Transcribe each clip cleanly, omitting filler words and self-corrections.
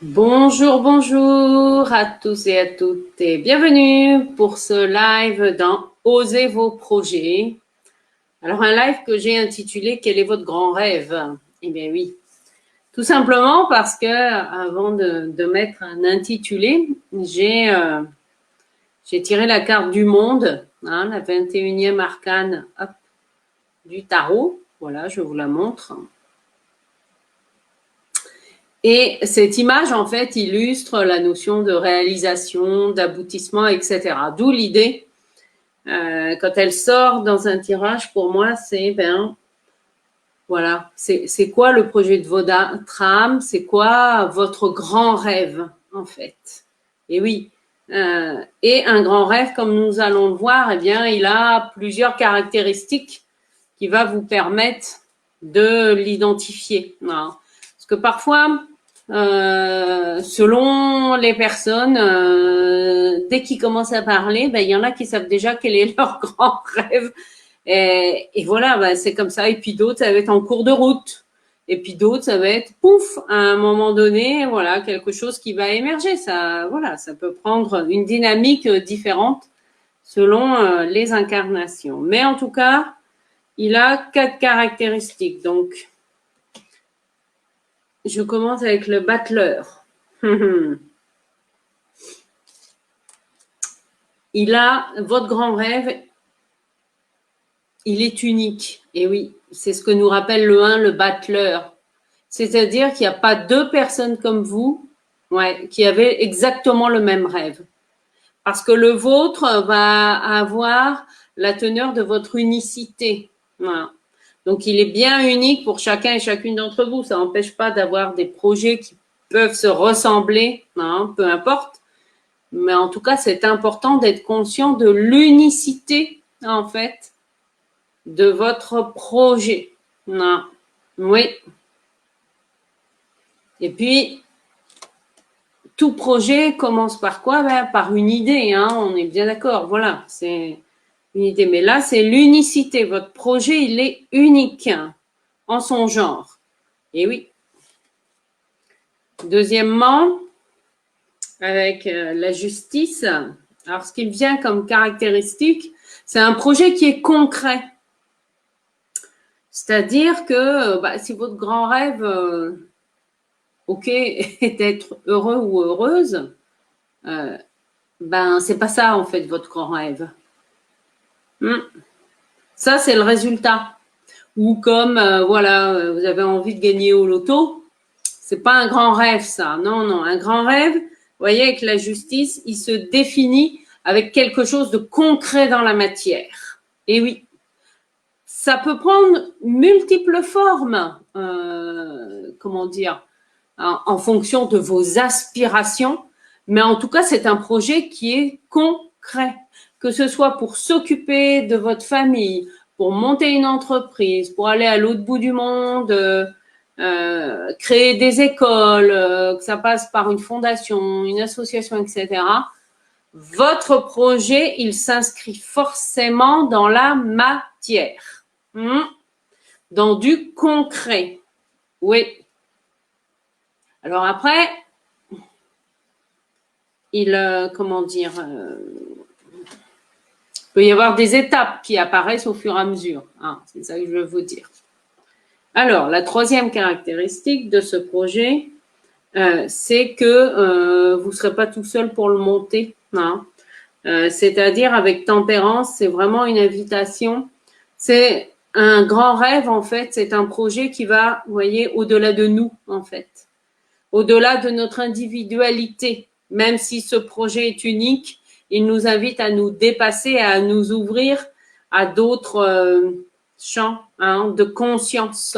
Bonjour, bonjour à tous et à toutes et bienvenue pour ce live dans Osez vos projets. Alors un live que j'ai intitulé Quel est votre grand rêve? Eh bien oui, tout simplement parce que avant de mettre un intitulé, j'ai tiré la carte du monde, hein, la 21e arcane hop, du tarot. Voilà, je vous la montre. Et cette image, en fait, illustre la notion de réalisation, d'aboutissement, etc. D'où l'idée, quand elle sort dans un tirage, pour moi, c'est, voilà, c'est quoi le projet de votre âme, c'est quoi votre grand rêve, en fait. Et oui, et un grand rêve, comme nous allons le voir, eh bien, il a plusieurs caractéristiques qui va vous permettre de l'identifier. Voilà. Parce que parfois, selon les personnes, dès qu'ils commencent à parler, il y en a qui savent déjà quel est leur grand rêve. Et voilà, c'est comme ça. Et puis d'autres, ça va être en cours de route. Et puis d'autres, ça va être pouf, à un moment donné, voilà, quelque chose qui va émerger. Ça, voilà, ça peut prendre une dynamique différente selon les incarnations. Mais en tout cas, il a 4 caractéristiques. Donc, je commence avec le battleur. Il a votre grand rêve, il est unique. Et oui, c'est ce que nous rappelle le 1, le battleur. C'est-à-dire qu'il n'y a pas deux personnes comme vous, ouais, qui avaient exactement le même rêve. Parce que le vôtre va avoir la teneur de votre unicité. Voilà. Donc, il est bien unique pour chacun et chacune d'entre vous. Ça n'empêche pas d'avoir des projets qui peuvent se ressembler, hein, peu importe. Mais en tout cas, c'est important d'être conscient de l'unicité, en fait, de votre projet. Non. Oui. Et puis, tout projet commence par quoi? Par une idée, hein, on est bien d'accord. Voilà, c'est une idée. Mais là, c'est l'unicité. Votre projet, il est unique en son genre. Et oui. Deuxièmement, avec la justice, alors ce qui vient comme caractéristique, c'est un projet qui est concret. C'est-à-dire que si votre grand rêve, ok, est d'être heureux ou heureuse, euh, c'est pas ça en fait votre grand rêve. Ça c'est le résultat. Ou comme voilà, vous avez envie de gagner au loto, c'est pas un grand rêve ça. Non, non, un grand rêve, vous voyez, avec la justice, il se définit avec quelque chose de concret dans la matière. Et oui, ça peut prendre multiples formes, comment dire, en fonction de vos aspirations, mais en tout cas, c'est un projet qui est concret, que ce soit pour s'occuper de votre famille, pour monter une entreprise, pour aller à l'autre bout du monde, créer des écoles, que ça passe par une fondation, une association, etc. Votre projet, il s'inscrit forcément dans la matière, dans du concret. Oui. Alors après, comment dire, peut y avoir des étapes qui apparaissent au fur et à mesure. Hein, c'est ça que je veux vous dire. Alors, la troisième caractéristique de ce projet, c'est que vous ne serez pas tout seul pour le monter. Hein. C'est-à-dire avec tempérance, c'est vraiment une invitation. C'est un grand rêve, en fait. C'est un projet qui va, vous voyez, au-delà de nous, en fait. Au-delà de notre individualité. Même si ce projet est unique, il nous invite à nous dépasser, à nous ouvrir à d'autres champs de conscience.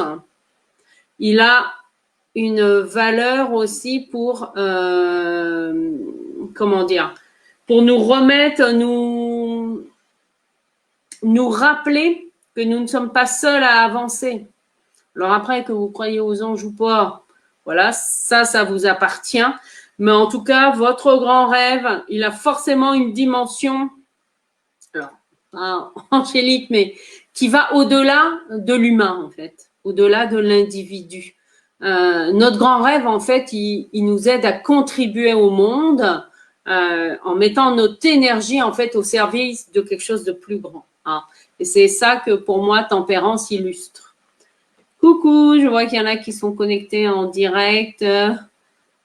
Il a une valeur aussi pour, comment dire, pour nous remettre, nous rappeler que nous ne sommes pas seuls à avancer. Alors après, que vous croyez aux anges ou pas, voilà, ça vous appartient. Mais en tout cas, votre grand rêve, il a forcément une dimension, alors, pas angélique, mais qui va au-delà de l'humain, en fait, au-delà de l'individu. Notre grand rêve, en fait, il nous aide à contribuer au monde en mettant notre énergie, en fait, au service de quelque chose de plus grand. Hein. Et c'est ça que, pour moi, Tempérance illustre. Coucou, je vois qu'il y en a qui sont connectés en direct,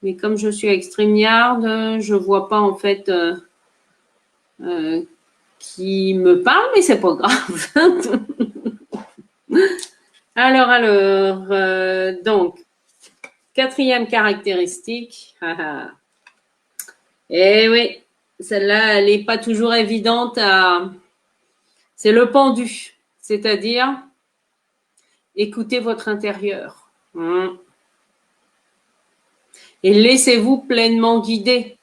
mais comme je suis à StreamYard, je vois pas, en fait, qui me parle, mais c'est pas grave. Alors, donc, quatrième caractéristique. Eh oui, celle-là, elle n'est pas toujours évidente à. C'est le pendu, c'est-à-dire écoutez votre intérieur. Et laissez-vous pleinement guider.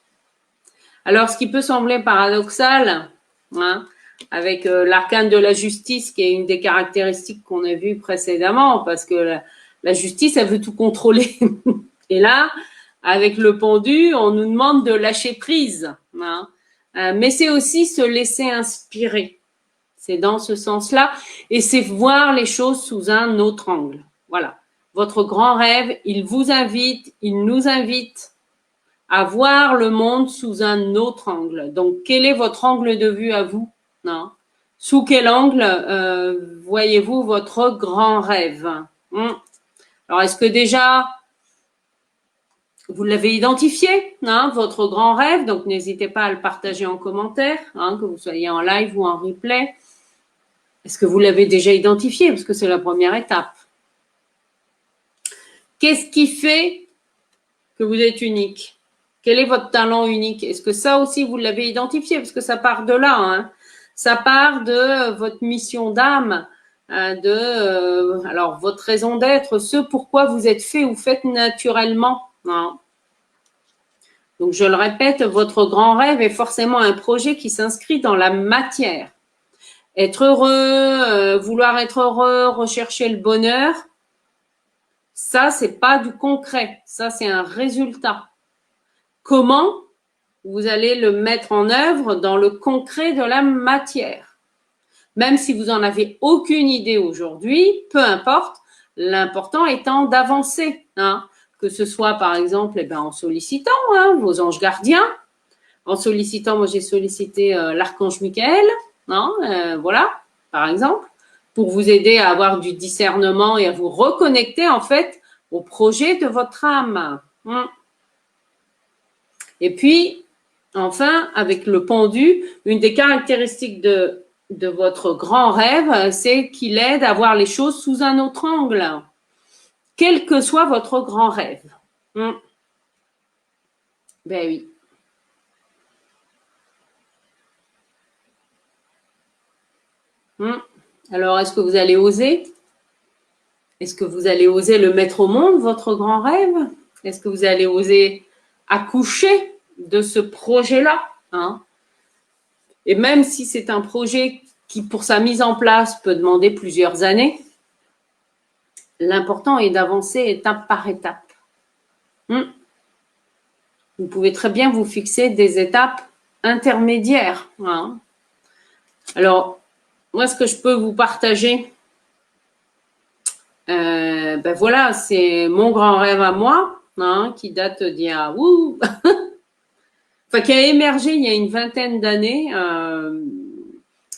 Alors, ce qui peut sembler paradoxal, hein, avec l'arcane de la justice, qui est une des caractéristiques qu'on a vues précédemment, parce que la justice, elle veut tout contrôler. Et là, avec le pendu, on nous demande de lâcher prise. Hein. Mais c'est aussi se laisser inspirer. C'est dans ce sens-là. Et c'est voir les choses sous un autre angle. Voilà. Votre grand rêve, il vous invite, il nous invite à voir le monde sous un autre angle. Donc, quel est votre angle de vue à vous? Non. Sous quel angle voyez-vous votre grand rêve? Alors, est-ce que déjà, vous l'avez identifié, hein, votre grand rêve? Donc, n'hésitez pas à le partager en commentaire, hein, que vous soyez en live ou en replay. Est-ce que vous l'avez déjà identifié? Parce que c'est la première étape. Qu'est-ce qui fait que vous êtes unique? Quel est votre talent unique? Est-ce que ça aussi, vous l'avez identifié? Parce que ça part de là. Hein. Ça part de votre mission d'âme, alors votre raison d'être, ce pourquoi vous êtes fait ou faites naturellement. Hein. Donc, je le répète, votre grand rêve est forcément un projet qui s'inscrit dans la matière. Être heureux, vouloir être heureux, rechercher le bonheur, ça, c'est pas du concret. Ça, c'est un résultat. Comment vous allez le mettre en œuvre dans le concret de la matière? Même si vous n'en avez aucune idée aujourd'hui, peu importe, l'important étant d'avancer. Hein, que ce soit, par exemple, en sollicitant vos anges gardiens, en sollicitant, moi j'ai sollicité l'archange Michael, voilà, par exemple, pour vous aider à avoir du discernement et à vous reconnecter en fait au projet de votre âme. Et puis, enfin, avec le pendu, une des caractéristiques de votre grand rêve, c'est qu'il aide à voir les choses sous un autre angle, quel que soit votre grand rêve. Ben oui. Alors, est-ce que vous allez oser? Est-ce que vous allez oser le mettre au monde, votre grand rêve? Est-ce que vous allez oser accoucher de ce projet-là? Hein? Et même si c'est un projet qui, pour sa mise en place, peut demander plusieurs années, l'important est d'avancer étape par étape. Vous pouvez très bien vous fixer des étapes intermédiaires. Hein? Alors, moi, ce que je peux vous partager, ben voilà, c'est mon grand rêve à moi, qui date d'il y a, enfin, qui a émergé il y a une vingtaine d'années,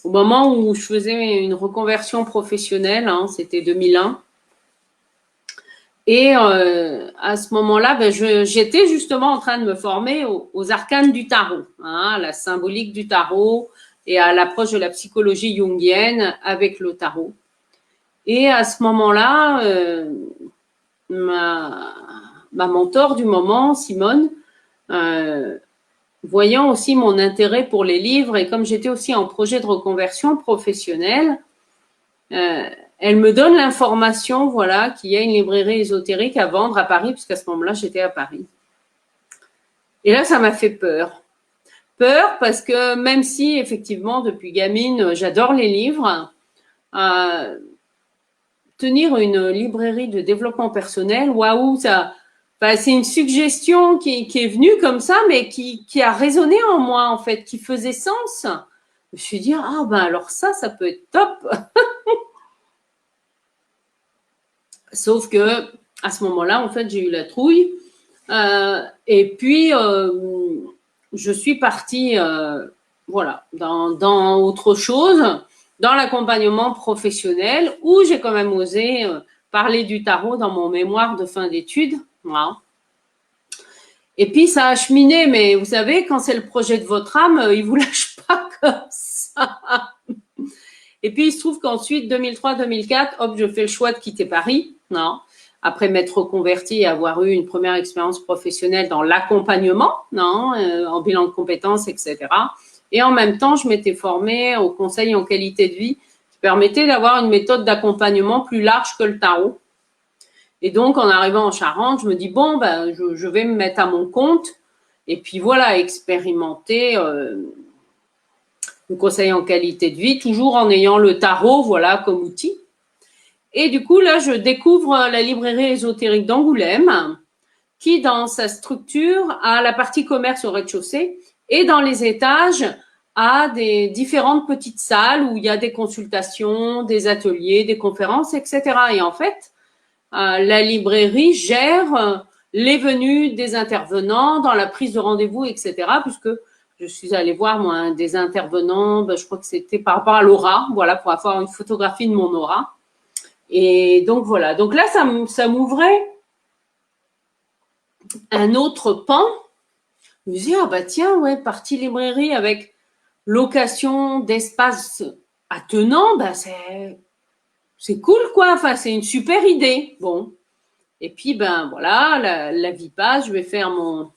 au moment où je faisais une reconversion professionnelle, c'était 2001. Et à ce moment-là, ben, j'étais justement en train de me former aux arcanes du tarot, à la symbolique du tarot et à l'approche de la psychologie jungienne avec le tarot. Et à ce moment-là, ma mentor du moment, Simone, voyant aussi mon intérêt pour les livres et comme j'étais aussi en projet de reconversion professionnelle, elle me donne l'information, voilà, qu'il y a une librairie ésotérique à vendre à Paris, puisqu'à ce moment-là, j'étais à Paris. Et là, ça m'a fait peur. Peur parce que même si, effectivement, depuis gamine, j'adore les livres, tenir une librairie de développement personnel, waouh, ça, c'est une suggestion qui est venue comme ça, mais qui a résonné en moi, en fait, qui faisait sens. Je me suis dit, alors ça peut être top. Sauf que à ce moment-là, en fait, j'ai eu la trouille. Et puis, je suis partie, voilà, dans autre chose, dans l'accompagnement professionnel, où j'ai quand même osé parler du tarot dans mon mémoire de fin d'études. Voilà. Et puis, ça a cheminé, mais vous savez, quand c'est le projet de votre âme, il vous lâche pas comme ça. Et puis, il se trouve qu'ensuite, 2003-2004, hop, je fais le choix de quitter Paris. Non. Après m'être reconvertie et avoir eu une première expérience professionnelle dans l'accompagnement, non, en bilan de compétences, etc. Et en même temps, je m'étais formée au conseil en qualité de vie qui permettait d'avoir une méthode d'accompagnement plus large que le tarot. Et donc, en arrivant en Charente, je me dis, bon, ben, je vais me mettre à mon compte et puis voilà, expérimenter le conseil en qualité de vie, toujours en ayant le tarot, voilà, comme outil. Et du coup, là, je découvre la librairie ésotérique d'Angoulême, qui, dans sa structure, a la partie commerce au rez-de-chaussée et dans les étages, a des différentes petites salles où il y a des consultations, des ateliers, des conférences, etc. Et en fait, la librairie gère les venues des intervenants dans la prise de rendez-vous, etc. Puisque je suis allée voir moi, un des intervenants, je crois que c'était par rapport à l'aura, voilà, pour avoir une photographie de mon aura. Et donc voilà, donc là, ça m'ouvrait un autre pan. Je me dis, ah bah tiens, ouais, partie librairie avec location d'espace attenant, bah c'est cool, quoi. Enfin, c'est une super idée. Bon. Et puis, ben voilà, la vie passe. Je vais faire mon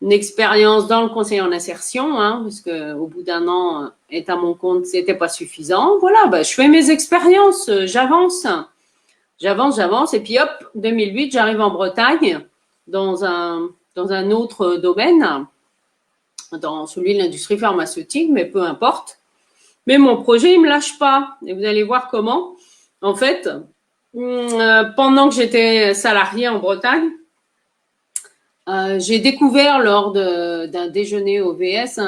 expérience dans le conseil en insertion, hein, parce que au bout d'un an, être à mon compte, c'était pas suffisant. Voilà, ben, je fais mes expériences, j'avance. Et puis hop, 2008, j'arrive en Bretagne dans un autre domaine, dans celui de l'industrie pharmaceutique, mais peu importe. Mais mon projet, il me lâche pas. Et vous allez voir comment. En fait, pendant que j'étais salariée en Bretagne, j'ai découvert lors d'un déjeuner au VS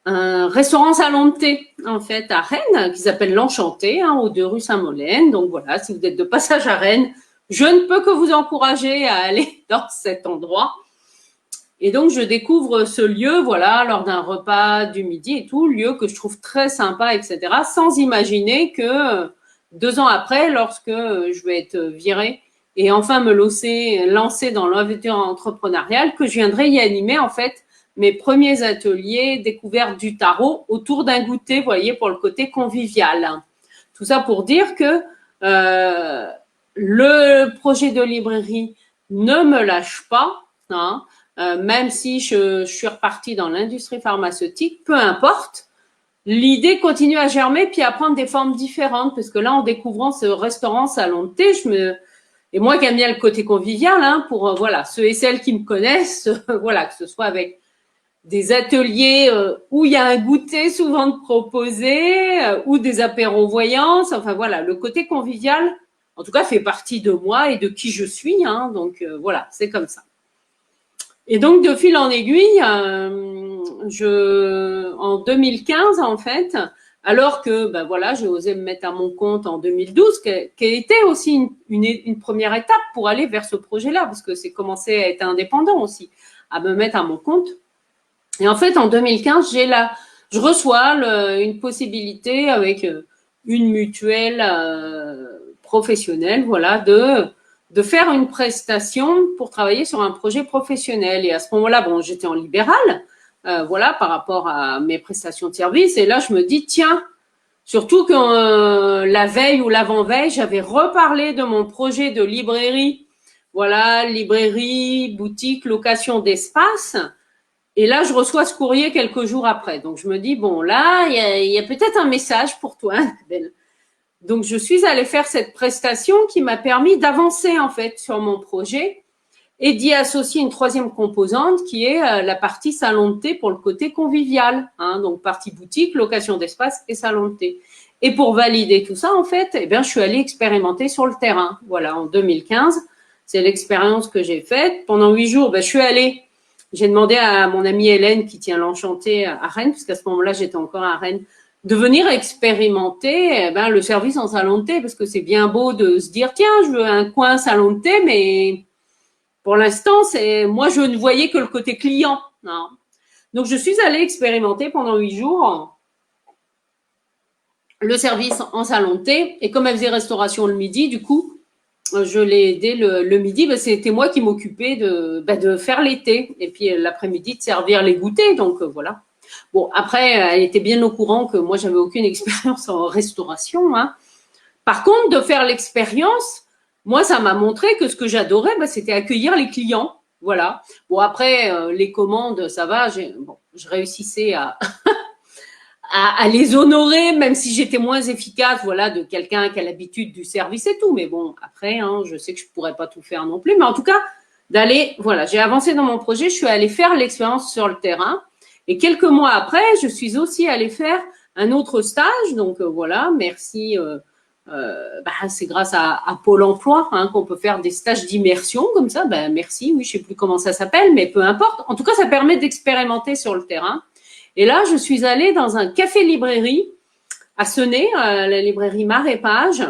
un restaurant salon de thé, en fait, à Rennes, qui s'appelle l'Enchanté, hein, aux 2 rue Saint-Molène. Donc voilà, si vous êtes de passage à Rennes, je ne peux que vous encourager à aller dans cet endroit. Et donc, je découvre ce lieu, voilà, lors d'un repas du midi et tout, lieu que je trouve très sympa, etc., sans imaginer que 2 ans après, lorsque je vais être virée et enfin me lancer dans l'aventure entrepreneuriale, que je viendrai y animer, en fait, mes premiers ateliers découvertes du tarot autour d'un goûter, vous voyez, pour le côté convivial. Tout ça pour dire que le projet de librairie ne me lâche pas, hein, même si je suis repartie dans l'industrie pharmaceutique, peu importe, l'idée continue à germer puis à prendre des formes différentes, parce que là, en découvrant ce restaurant salon de thé, et moi qui aime bien le côté convivial, hein, pour voilà, ceux et celles qui me connaissent, voilà, que ce soit avec des ateliers où il y a un goûter souvent de proposé, ou des apéros voyances, enfin voilà, le côté convivial, en tout cas, fait partie de moi et de qui je suis, hein, donc voilà, c'est comme ça. Et donc, de fil en aiguille, en 2015, en fait, alors que, ben voilà, j'ai osé me mettre à mon compte en 2012, qui a été aussi une première étape pour aller vers ce projet-là, parce que c'est commencé à être indépendant aussi, à me mettre à mon compte. Et en fait, en 2015, je reçois une possibilité avec une mutuelle professionnelle, voilà, de faire une prestation pour travailler sur un projet professionnel. Et à ce moment-là, bon, j'étais en libéral, voilà, par rapport à mes prestations de service. Et là, je me dis, tiens, surtout que la veille ou l'avant-veille, j'avais reparlé de mon projet de librairie. Voilà, librairie, boutique, location d'espace. Et là, je reçois ce courrier quelques jours après. Donc, je me dis, bon, là, il y a peut-être un message pour toi, Annabelle. Donc, je suis allée faire cette prestation qui m'a permis d'avancer, en fait, sur mon projet et d'y associer une troisième composante qui est la partie salon de thé pour le côté convivial. Hein, donc, partie boutique, location d'espace et salon de thé. Et pour valider tout ça, en fait, eh bien, je suis allée expérimenter sur le terrain. Voilà, en 2015, c'est l'expérience que j'ai faite. Pendant 8 jours, je suis allée. J'ai demandé à mon amie Hélène, qui tient l'Enchanté à Rennes, puisqu'à ce moment-là, j'étais encore à Rennes, de venir expérimenter le service en salon de thé, parce que c'est bien beau de se dire, tiens, je veux un coin salon de thé, mais pour l'instant, moi, je ne voyais que le côté client. Non. Donc, je suis allée expérimenter pendant 8 jours le service en salon de thé. Et comme elle faisait restauration le midi, du coup, je l'ai aidé le midi. C'était moi qui m'occupais de faire les thés. Et puis, l'après-midi, de servir les goûters. Donc, voilà. Bon, après, elle était bien au courant que moi, j'avais aucune expérience en restauration. Hein. Par contre, de faire l'expérience, moi, ça m'a montré que ce que j'adorais, c'était accueillir les clients. Voilà. Bon, après, les commandes, ça va. Je réussissais à les honorer, même si j'étais moins efficace, voilà, de quelqu'un qui a l'habitude du service et tout. Mais bon, après, hein, je sais que je pourrais pas tout faire non plus. Mais en tout cas, voilà, j'ai avancé dans mon projet. Je suis allée faire l'expérience sur le terrain. Et quelques mois après, je suis aussi allée faire un autre stage. Donc voilà, merci. C'est grâce à Pôle Emploi hein, qu'on peut faire des stages d'immersion comme ça. Merci, oui, je sais plus comment ça s'appelle, mais peu importe. En tout cas, ça permet d'expérimenter sur le terrain. Et là, je suis allée dans un café-librairie à Senez, la librairie Marée-Page,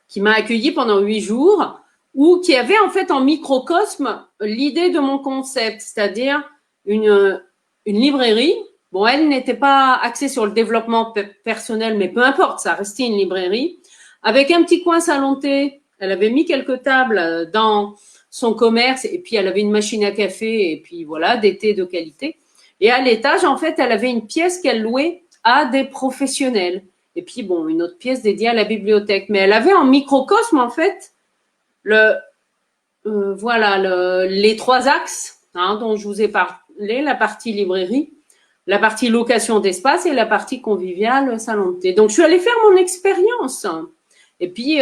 qui m'a accueillie pendant 8 jours, ou qui avait en fait en microcosme l'idée de mon concept, c'est-à-dire une librairie. Bon, elle n'était pas axée sur le développement personnel, mais peu importe, ça restait une librairie. Avec un petit coin salon de thé, elle avait mis quelques tables dans son commerce, et puis elle avait une machine à café, et puis voilà, des thés de qualité. Et à l'étage, en fait, elle avait une pièce qu'elle louait à des professionnels. Et puis, bon, une autre pièce dédiée à la bibliothèque. Mais elle avait en microcosme, en fait, les 3 axes hein, dont je vous ai parlé, la partie librairie, la partie location d'espace et la partie conviviale salon de thé. Donc, je suis allée faire mon expérience. Et puis,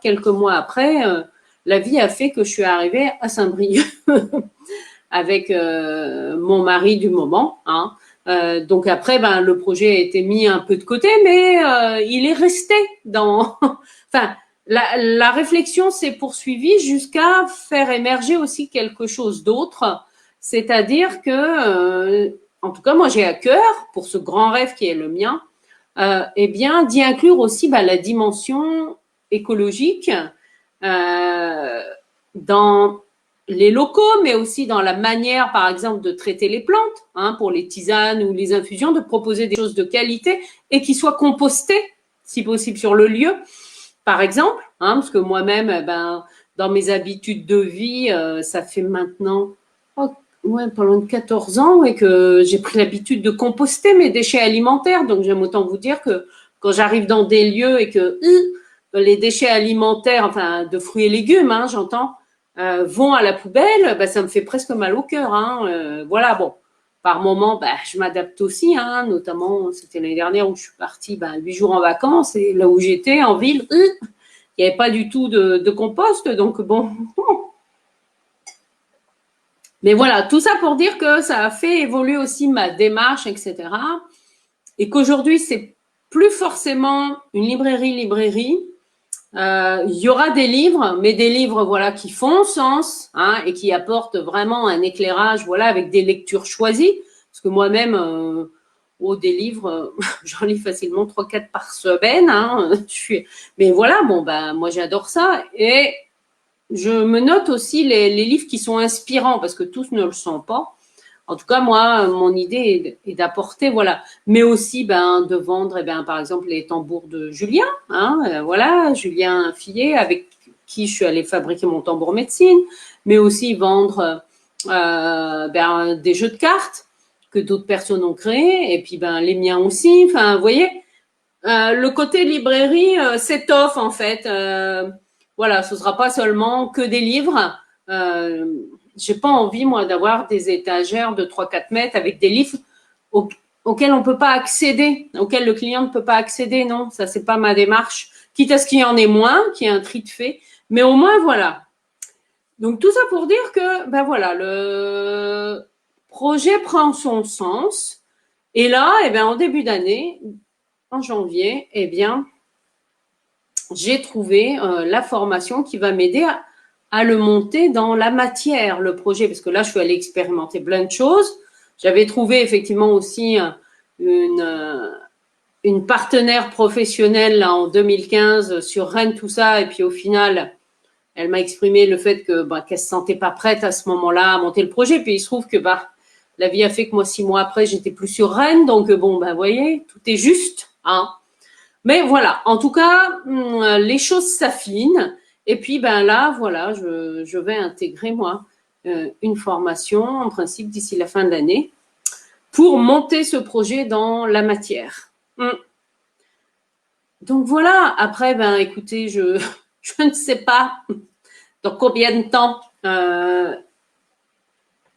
quelques mois après, la vie a fait que je suis arrivée à Saint-Brieuc avec mon mari du moment. Hein. Donc après, le projet a été mis un peu de côté, mais il est resté dans. Enfin, la réflexion s'est poursuivie jusqu'à faire émerger aussi quelque chose d'autre, c'est-à-dire que, en tout cas, moi j'ai à cœur pour ce grand rêve qui est le mien, d'y inclure aussi la dimension écologique dans les locaux, mais aussi dans la manière, par exemple, de traiter les plantes, hein, pour les tisanes ou les infusions, de proposer des choses de qualité et qui soient compostées, si possible, sur le lieu, par exemple, hein, parce que moi-même, dans mes habitudes de vie, ça fait maintenant pas loin de 14 ans et que j'ai pris l'habitude de composter mes déchets alimentaires. Donc, j'aime autant vous dire que quand j'arrive dans des lieux et que les déchets alimentaires, enfin, de fruits et légumes, hein, j'entends, vont à la poubelle, ça me fait presque mal au cœur. Hein. Voilà, bon, par moment, je m'adapte aussi, hein, notamment, c'était l'année dernière où je suis partie 8 jours en vacances et là où j'étais, en ville, il n'y avait pas du tout de compost, donc bon. Mais voilà, tout ça pour dire que ça a fait évoluer aussi ma démarche, etc. Et qu'aujourd'hui, c'est plus forcément une librairie. Il y aura des livres, mais des livres voilà qui font sens hein, et qui apportent vraiment un éclairage voilà avec des lectures choisies. Parce que moi-même, des livres, j'en lis facilement 3-4 par semaine. Hein, mais voilà, moi j'adore ça et je me note aussi les livres qui sont inspirants parce que tous ne le sont pas. En tout cas, moi, mon idée est d'apporter, voilà, mais aussi de vendre, par exemple, les tambours de Julien, hein, voilà, Julien Fillet, avec qui je suis allée fabriquer mon tambour médecine, mais aussi vendre des jeux de cartes que d'autres personnes ont créés, et puis les miens aussi. Enfin, vous voyez, le côté librairie s'étoffe en fait. Voilà, ce sera pas seulement que des livres. J'ai pas envie, moi, d'avoir des étagères de 3-4 mètres avec des livres auxquels on peut pas accéder, auxquels le client ne peut pas accéder. Non, ça, c'est pas ma démarche. Quitte à ce qu'il y en ait moins, qu'il y ait un tri de fait. Mais au moins, voilà. Donc, tout ça pour dire que, voilà, le projet prend son sens. Et là, en début d'année, en janvier, j'ai trouvé la formation qui va m'aider à le monter dans la matière, le projet, parce que là, je suis allée expérimenter plein de choses. J'avais trouvé effectivement aussi une partenaire professionnelle là, en 2015 sur Rennes, tout ça, et puis au final, elle m'a exprimé le fait que qu'elle se sentait pas prête à ce moment-là à monter le projet. Puis il se trouve que la vie a fait que moi 6 mois après, j'étais plus sur Rennes, donc vous voyez, tout est juste, hein. Mais voilà, en tout cas, les choses s'affinent. Et puis là, voilà, je vais intégrer moi une formation en principe d'ici la fin de l'année pour monter ce projet dans la matière. Donc voilà, après, écoutez, je ne sais pas dans combien de temps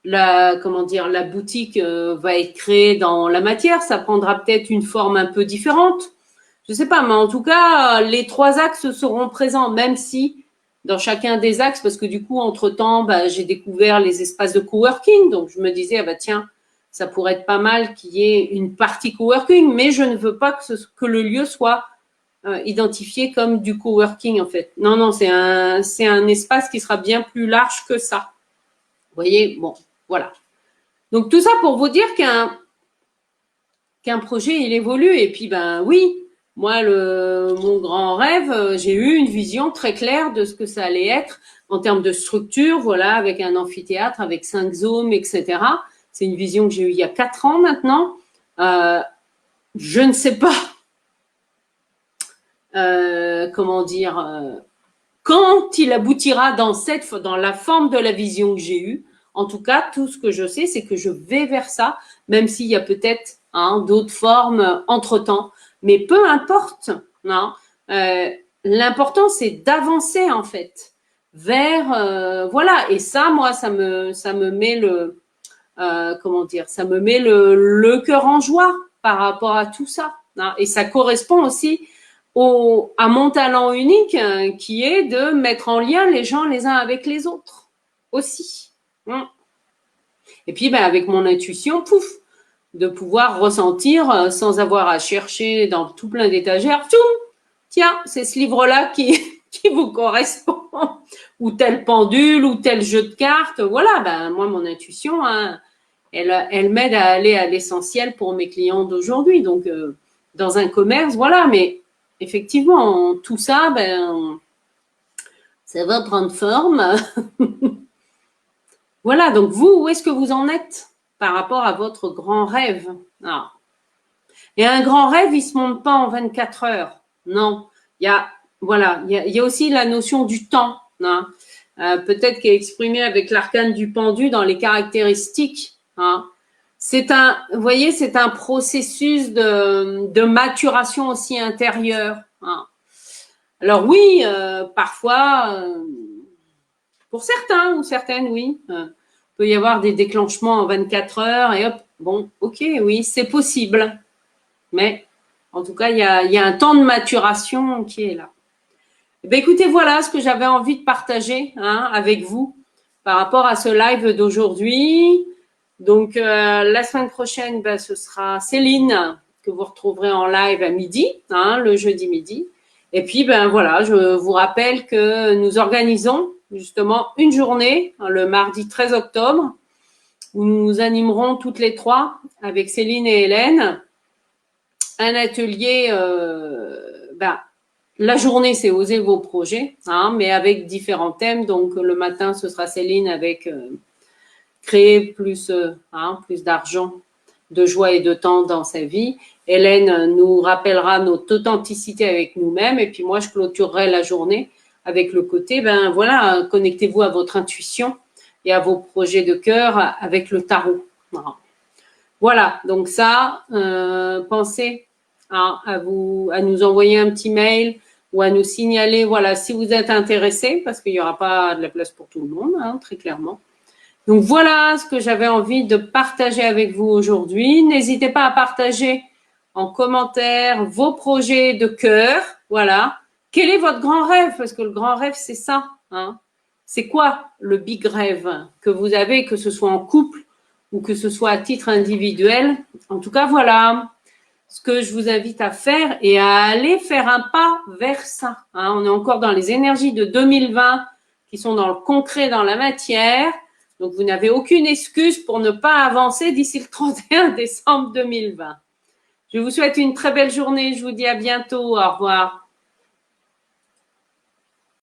la boutique va être créée dans la matière. Ça prendra peut-être une forme un peu différente. Je ne sais pas, mais en tout cas, les 3 axes seront présents, même si dans chacun des axes, parce que du coup, entre-temps, j'ai découvert les espaces de coworking. Donc, je me disais, tiens, ça pourrait être pas mal qu'il y ait une partie coworking, mais je ne veux pas que le lieu soit identifié comme du coworking, en fait. Non, c'est un espace qui sera bien plus large que ça. Vous voyez, bon, voilà. Donc, tout ça pour vous dire qu'un projet, il évolue. Et puis, oui, moi, mon grand rêve, j'ai eu une vision très claire de ce que ça allait être en termes de structure, voilà, avec un amphithéâtre, avec 5 zones, etc. C'est une vision que j'ai eue il y a 4 ans maintenant. Je ne sais pas, quand il aboutira dans la forme de la vision que j'ai eue. En tout cas, tout ce que je sais, c'est que je vais vers ça, même s'il y a peut-être d'autres formes entre-temps. Mais peu importe, l'important, c'est d'avancer, en fait, vers... voilà, et ça, moi, ça me met ça me met le cœur en joie par rapport à tout ça. Et ça correspond aussi à mon talent unique, qui est de mettre en lien les gens les uns avec les autres aussi. Et puis, avec mon intuition, de pouvoir ressentir sans avoir à chercher dans tout plein d'étagères. Tiens, c'est ce livre-là qui vous correspond, ou tel pendule, ou tel jeu de cartes. Voilà, moi, mon intuition, elle m'aide à aller à l'essentiel pour mes clients d'aujourd'hui. Donc, dans un commerce, voilà, mais effectivement, tout ça, ça va prendre forme. Voilà, donc vous, où est-ce que vous en êtes par rapport à votre grand rêve? Et un grand rêve, il ne se monte pas en 24 heures. Non, il y a aussi la notion du temps. Peut-être qui est exprimée avec l'arcane du pendu dans les caractéristiques. Vous voyez, c'est un processus de maturation aussi intérieure. Alors oui, parfois, pour certains ou certaines, oui, peut y avoir des déclenchements en 24 heures et hop, bon, ok, oui, c'est possible. Mais en tout cas, il y a un temps de maturation qui est là. Écoutez, voilà ce que j'avais envie de partager avec vous par rapport à ce live d'aujourd'hui. Donc, la semaine prochaine, ce sera Céline que vous retrouverez en live à midi, le jeudi midi. Et puis, voilà, je vous rappelle que nous organisons justement une journée, le mardi 13 octobre, où nous animerons toutes les 3 avec Céline et Hélène un atelier. La journée, c'est oser vos projets, mais avec différents thèmes. Donc, le matin, ce sera Céline avec créer plus d'argent, de joie et de temps dans sa vie. Hélène nous rappellera notre authenticité avec nous-mêmes. Et puis moi, je clôturerai la journée avec le côté, voilà, connectez-vous à votre intuition et à vos projets de cœur avec le tarot. Voilà, donc ça, pensez à nous envoyer un petit mail ou à nous signaler, voilà, si vous êtes intéressé, parce qu'il n'y aura pas de la place pour tout le monde, très clairement. Donc voilà ce que j'avais envie de partager avec vous aujourd'hui. N'hésitez pas à partager en commentaire vos projets de cœur. Voilà. Quel est votre grand rêve? Parce que le grand rêve, c'est ça. C'est quoi le big rêve que vous avez, que ce soit en couple ou que ce soit à titre individuel? En tout cas, voilà ce que je vous invite à faire et à aller faire un pas vers ça. On est encore dans les énergies de 2020 qui sont dans le concret, dans la matière. Donc, vous n'avez aucune excuse pour ne pas avancer d'ici le 31 décembre 2020. Je vous souhaite une très belle journée. Je vous dis à bientôt. Au revoir.